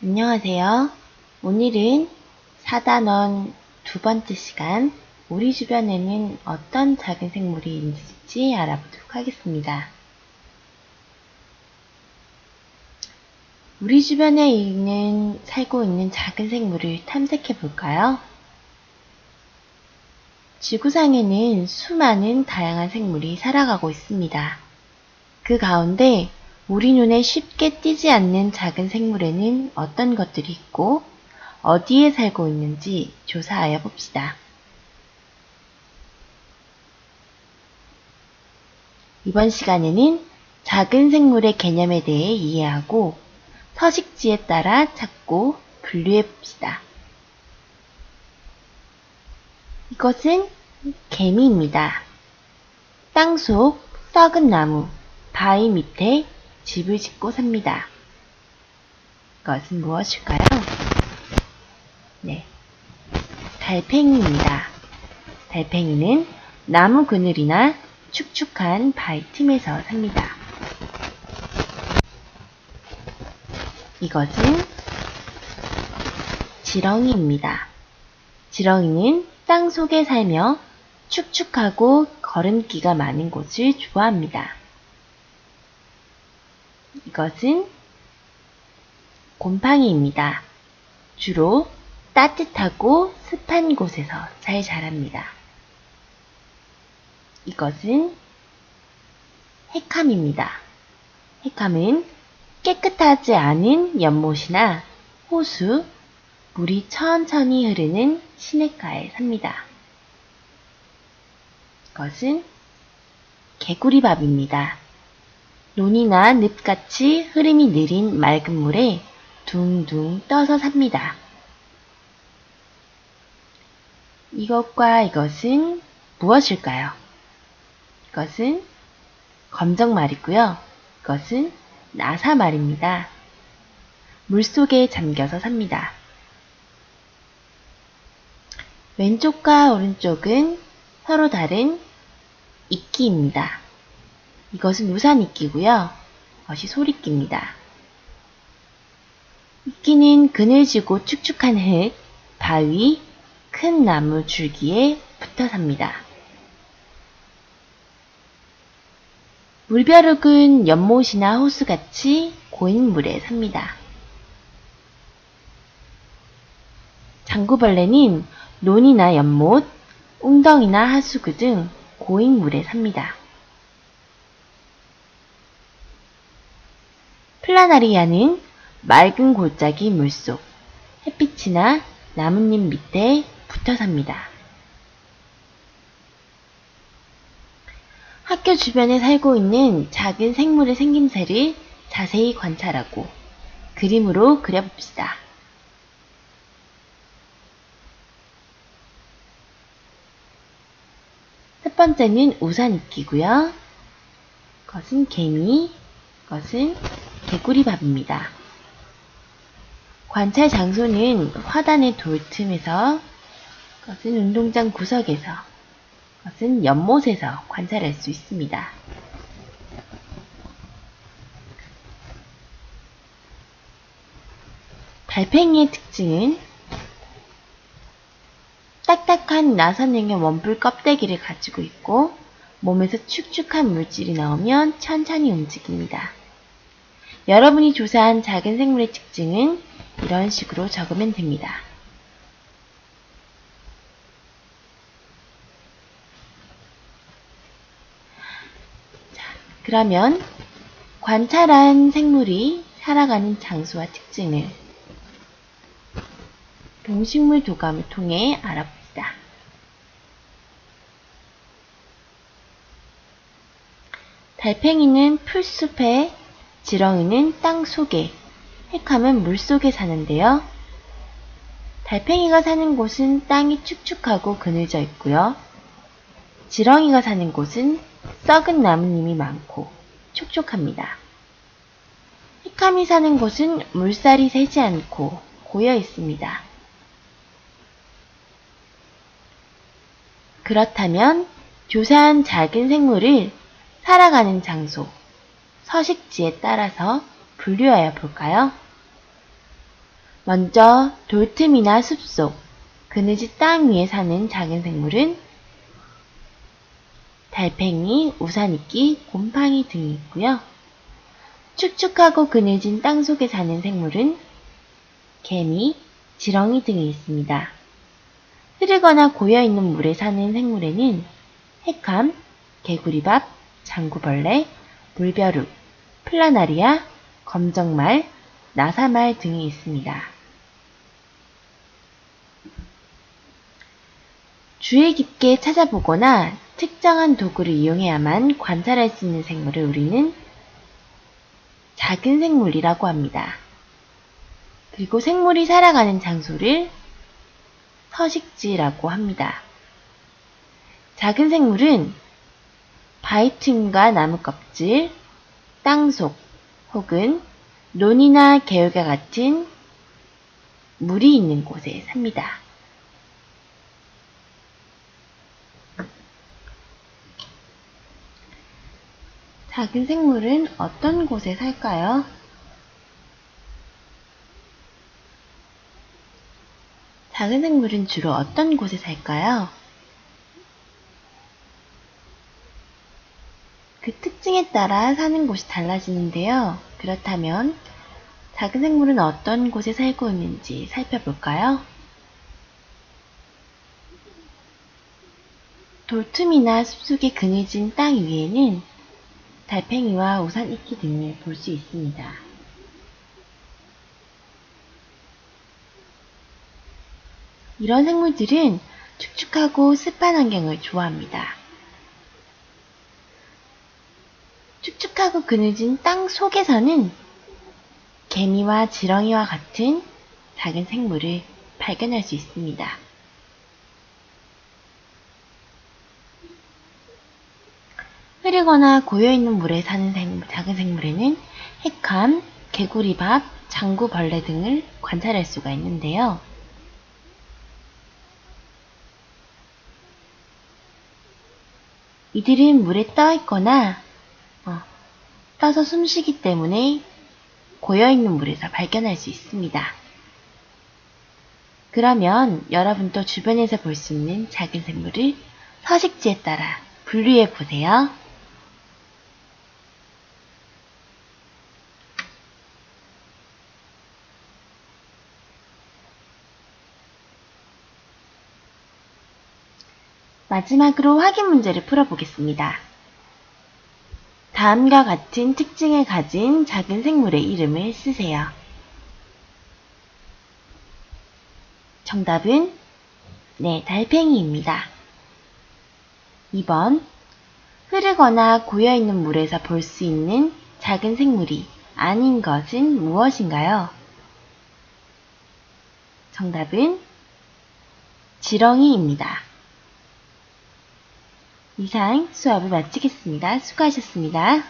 안녕하세요. 오늘은 4단원 두 번째 시간, 우리 주변에는 어떤 작은 생물이 있는지 알아보도록 하겠습니다. 우리 주변에 살고 있는 작은 생물을 탐색해 볼까요? 지구상에는 수많은 다양한 생물이 살아가고 있습니다. 그 가운데 우리 눈에 쉽게 띄지 않는 작은 생물에는 어떤 것들이 있고 어디에 살고 있는지 조사하여 봅시다. 이번 시간에는 작은 생물의 개념에 대해 이해하고 서식지에 따라 찾고 분류해 봅시다. 이것은 개미입니다. 땅속 썩은 나무, 바위 밑에 집을 짓고 삽니다. 이것은 무엇일까요? 네, 달팽이입니다. 달팽이는 나무 그늘이나 축축한 바위 틈에서 삽니다. 이것은 지렁이입니다. 지렁이는 땅 속에 살며 축축하고 거름기가 많은 곳을 좋아합니다. 이것은 곰팡이입니다. 주로 따뜻하고 습한 곳에서 잘 자랍니다. 이것은 해캄입니다. 해캄은 깨끗하지 않은 연못이나 호수, 물이 천천히 흐르는 시냇가에 삽니다. 이것은 개구리밥입니다. 논이나 늪같이 흐름이 느린 맑은 물에 둥둥 떠서 삽니다. 이것과 이것은 무엇일까요? 이것은 검정말이고요. 이것은 나사말입니다. 물속에 잠겨서 삽니다. 왼쪽과 오른쪽은 서로 다른 이끼입니다. 이것은 우산이끼고요. 이것이 소리끼입니다. 이끼는 그늘지고 축축한 흙, 바위, 큰 나무 줄기에 붙어 삽니다. 물벼룩은 연못이나 호수같이 고인 물에 삽니다. 장구벌레는 논이나 연못, 웅덩이나 하수구 등 고인 물에 삽니다. 플라나리아는 맑은 골짜기 물속, 햇빛이나 나뭇잎 밑에 붙어 삽니다. 학교 주변에 살고 있는 작은 생물의 생김새를 자세히 관찰하고 그림으로 그려봅시다. 첫 번째는 우산이끼고요. 이것은 개미, 이것은 개구리밥입니다. 관찰 장소는 화단의 돌틈에서, 이것은 운동장 구석에서, 이것은 연못에서 관찰할 수 있습니다. 달팽이의 특징은 딱딱한 나선형의 원뿔 껍데기를 가지고 있고 몸에서 축축한 물질이 나오면 천천히 움직입니다. 여러분이 조사한 작은 생물의 특징은 이런 식으로 적으면 됩니다. 자, 그러면 관찰한 생물이 살아가는 장소와 특징을 동식물 도감을 통해 알아봅시다. 달팽이는 풀숲에, 지렁이는 땅 속에, 해캄은 물 속에 사는데요. 달팽이가 사는 곳은 땅이 축축하고 그늘져 있고요. 지렁이가 사는 곳은 썩은 나뭇잎이 많고 촉촉합니다. 해캄이 사는 곳은 물살이 새지 않고 고여 있습니다. 그렇다면 조사한 작은 생물을 살아가는 장소, 서식지에 따라서 분류하여 볼까요? 먼저 돌틈이나 숲속, 그늘진 땅 위에 사는 작은 생물은 달팽이, 우산이끼, 곰팡이 등이 있고요. 축축하고 그늘진 땅 속에 사는 생물은 개미, 지렁이 등이 있습니다. 흐르거나 고여있는 물에 사는 생물에는 핵감, 개구리밥, 장구벌레, 물벼룩, 플라나리아, 검정말, 나사말 등이 있습니다. 주의 깊게 찾아보거나 특정한 도구를 이용해야만 관찰할 수 있는 생물을 우리는 작은 생물이라고 합니다. 그리고 생물이 살아가는 장소를 서식지라고 합니다. 작은 생물은 바위 틈과 나무 껍질, 땅속 혹은 논이나 개울과 같은 물이 있는 곳에 삽니다. 작은 생물은 어떤 곳에 살까요? 작은 생물은 주로 어떤 곳에 살까요? 그 특징에 따라 사는 곳이 달라지는데요. 그렇다면 작은 생물은 어떤 곳에 살고 있는지 살펴볼까요? 돌틈이나 숲속의 그늘진 땅 위에는 달팽이와 우산이끼 등을 볼 수 있습니다. 이런 생물들은 축축하고 습한 환경을 좋아합니다. 축축하고 그늘진 땅 속에서는 개미와 지렁이와 같은 작은 생물을 발견할 수 있습니다. 흐르거나 고여있는 물에 사는 작은 생물에는 핵감, 개구리밥, 장구벌레 등을 관찰할 수가 있는데요. 이들은 물에 떠 있거나 떠서 숨쉬기 때문에 고여있는 물에서 발견할 수 있습니다. 그러면 여러분도 주변에서 볼 수 있는 작은 생물을 서식지에 따라 분류해 보세요. 마지막으로 확인 문제를 풀어보겠습니다. 다음과 같은 특징을 가진 작은 생물의 이름을 쓰세요. 정답은 달팽이입니다. 2번, 흐르거나 고여있는 물에서 볼 수 있는 작은 생물이 아닌 것은 무엇인가요? 정답은 지렁이입니다. 이상 수업을 마치겠습니다. 수고하셨습니다.